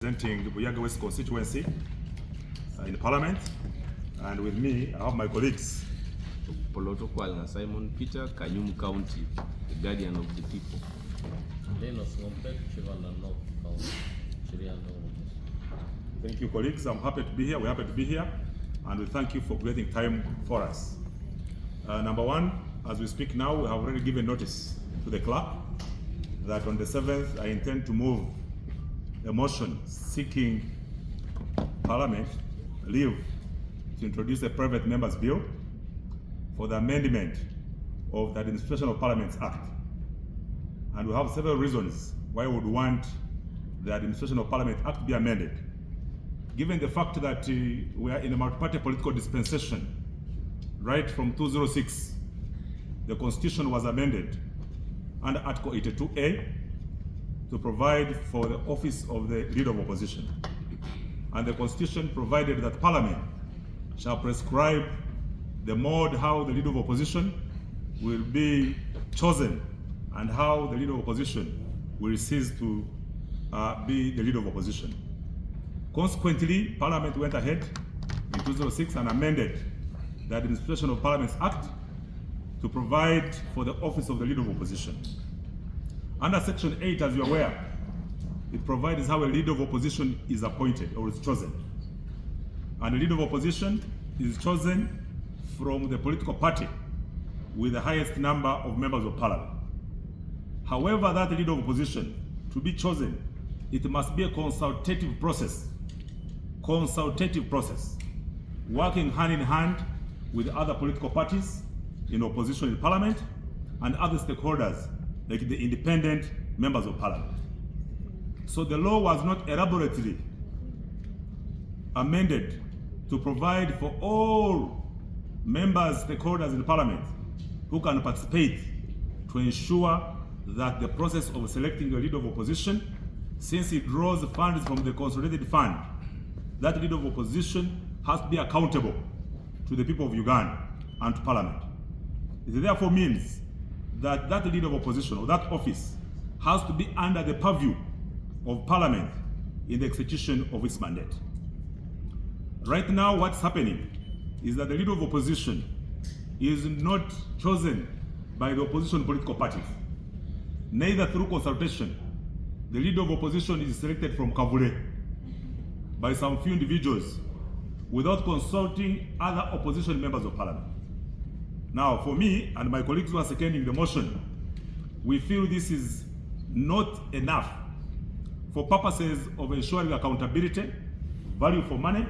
Representing the Buyaga West constituency in Parliament, and with me I have my colleagues. Polotokwal Simon Peter, Kanyum County, the guardian of the people. Thank you, colleagues. I'm happy to be here. We're happy to be here, and we thank you for creating time for us. Number one, as we speak now, we have already given notice to the clerk that on the 7th I intend to move a motion seeking Parliament leave to introduce a private members bill for the amendment of the Administration of Parliaments Act. And we have several reasons why we would want the Administration of Parliament Act to be amended. Given the fact that we are in a multi-party political dispensation, right from 2006, the Constitution was amended under Article 82A to provide for the office of the Leader of Opposition. And the Constitution provided that Parliament shall prescribe the mode how the Leader of Opposition will be chosen and how the Leader of Opposition will cease to be the Leader of Opposition. Consequently, Parliament went ahead in 2006 and amended the Administration of Parliaments Act to provide for the office of the Leader of Opposition. Under Section 8, as you're aware, it provides how a Leader of Opposition is appointed or is chosen. And a Leader of Opposition is chosen from the political party with the highest number of members of Parliament. However, that Leader of Opposition, to be chosen, it must be a consultative process, working hand in hand with other political parties in opposition in Parliament and other stakeholders like the independent members of Parliament. So the law was not elaborately amended to provide for all members, stakeholders in Parliament who can participate to ensure that the process of selecting a Leader of Opposition, since it draws funds from the consolidated fund, that Leader of Opposition has to be accountable to the people of Uganda and to Parliament. It therefore means that that Leader of Opposition or that office has to be under the purview of Parliament in the execution of its mandate. Right now, what's happening is that the Leader of Opposition is not chosen by the opposition political parties. Neither through consultation. The Leader of Opposition is selected from Kavule by some few individuals without consulting other opposition members of Parliament. Now, for me and my colleagues who are seconding the motion, we feel this is not enough for purposes of ensuring accountability, value for money,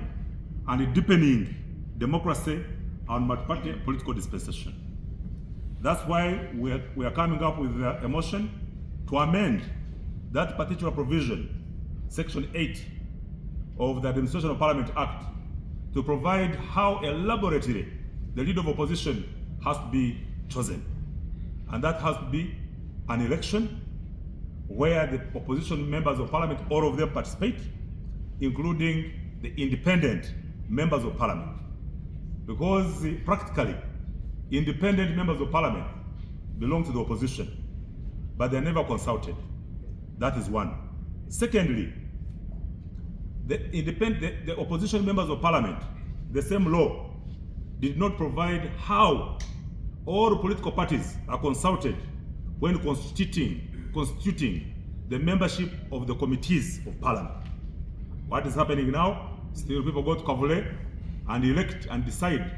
and deepening democracy and multi-party political dispensation. That's why we are coming up with a motion to amend that particular provision, Section 8 of the Administration of Parliament Act, to provide how elaborately the Leader of Opposition has to be chosen. And that has to be an election where the opposition members of Parliament, all of them participate, including the independent members of Parliament. Because practically, independent members of Parliament belong to the opposition, but they're never consulted. That is one. Secondly, the opposition members of Parliament, the same law did not provide how all political parties are consulted when constituting the membership of the committees of Parliament. What is happening now? Still people go to Kavule and elect and decide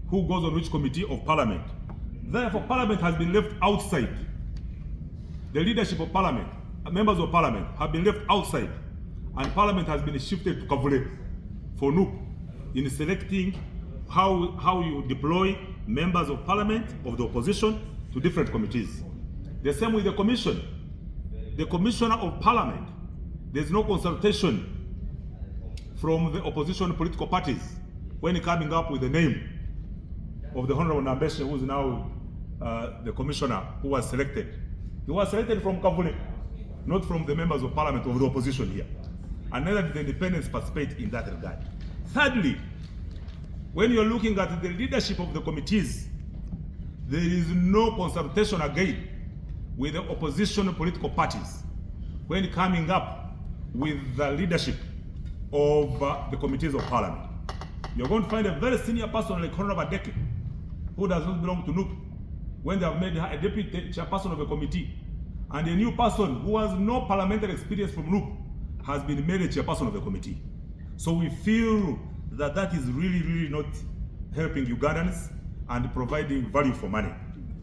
who goes on which committee of Parliament. Therefore, Parliament has been left outside. The leadership of Parliament, members of Parliament have been left outside, and Parliament has been shifted to Kavule for NUP in selecting how you deploy members of Parliament of the opposition to different committees. The same with the Commission. The Commissioner of Parliament, there's no consultation from the opposition political parties when coming up with the name of the Honorable Nambeshe, who is now the Commissioner who was selected. He was selected from Kavule, not from the members of Parliament of the opposition here. And neither did the independents participate in that regard. Thirdly, when you're looking at the leadership of the committees, there is no consultation again with the opposition political parties when coming up with the leadership of the committees of parliament. You're going to find a very senior person like Honorable Deke, who does not belong to NUP, when they have made her a deputy chairperson of a committee, and a new person who has no parliamentary experience from NUP has been made a chairperson of a committee. So we feel that that is really not helping Ugandans and providing value for money.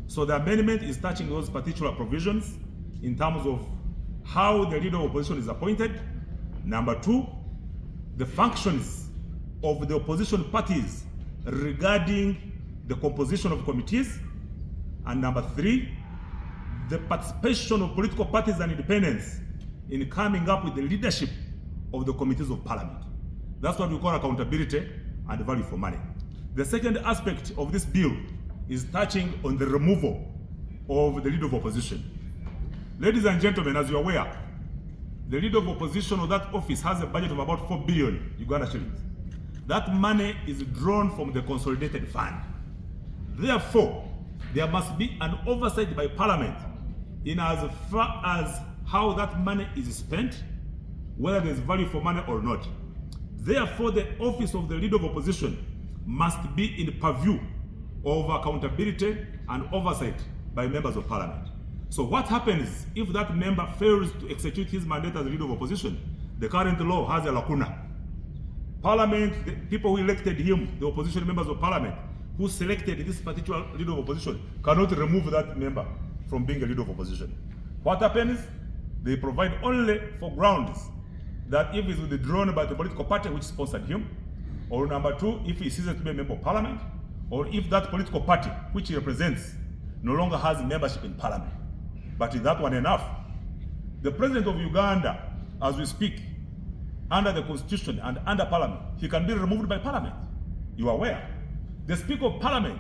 So the amendment is touching those particular provisions in terms of how the leader of opposition is appointed. Number two, the functions of the opposition parties regarding the composition of committees. And number three, the participation of political parties and independents in coming up with the leadership of the committees of parliament. That's what we call accountability and value for money. The second aspect of this bill is touching on the removal of the leader of opposition. Ladies and gentlemen, as you're aware, the leader of opposition of that office has a budget of about 4 billion Uganda shillings. That money is drawn from the consolidated fund. Therefore, there must be an oversight by parliament in as far as how that money is spent, whether there's value for money or not. Therefore, the office of the leader of opposition must be in purview of accountability and oversight by members of parliament. So what happens if that member fails to execute his mandate as leader of opposition? The current law has a lacuna. Parliament, the people who elected him, the opposition members of parliament, who selected this particular leader of opposition, cannot remove that member from being a leader of opposition. What happens? They provide only for grounds that if he's withdrawn by the political party which sponsored him, or number two, if he ceases to be a member of parliament, or if that political party which he represents no longer has membership in parliament. But is that one enough? The president of Uganda, as we speak, under the constitution and under parliament, he can be removed by parliament. You are aware? The speaker of parliament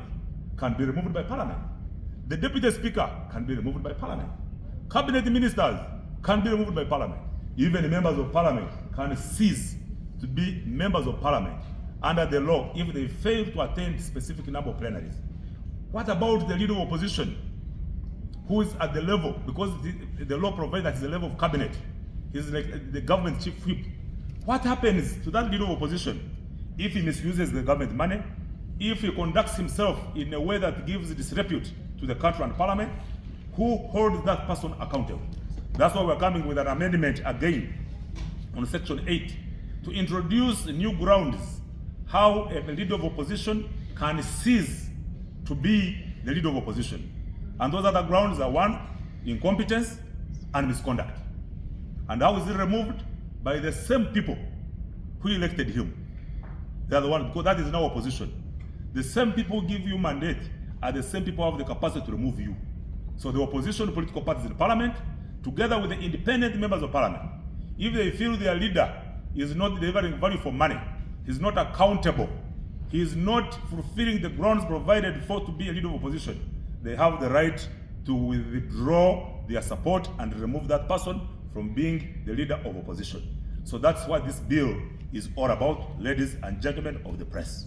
can be removed by parliament. The deputy speaker can be removed by parliament. Cabinet ministers can be removed by parliament. Even members of parliament can cease to be members of parliament under the law if they fail to attend specific number of plenaries. What about the leader of opposition who is at the level, because the law provides that he's the level of cabinet, he's like the government chief whip. What happens to that leader of opposition if he misuses the government money, if he conducts himself in a way that gives disrepute to the country and parliament? Who holds that person accountable? That's why we're coming with an amendment again on section 8 to introduce new grounds how a leader of opposition can cease to be the leader of opposition. And those other grounds are one, incompetence and misconduct. And how is it removed? By the same people who elected him. They are the one, because that is now opposition. The same people who give you mandate are the same people who have the capacity to remove you. So the opposition political parties in parliament, together with the independent members of parliament, if they feel their leader is not delivering value for money, he's not accountable, he is not fulfilling the grounds provided for to be a leader of opposition, they have the right to withdraw their support and remove that person from being the leader of opposition. So that's what this bill is all about, ladies and gentlemen of the press.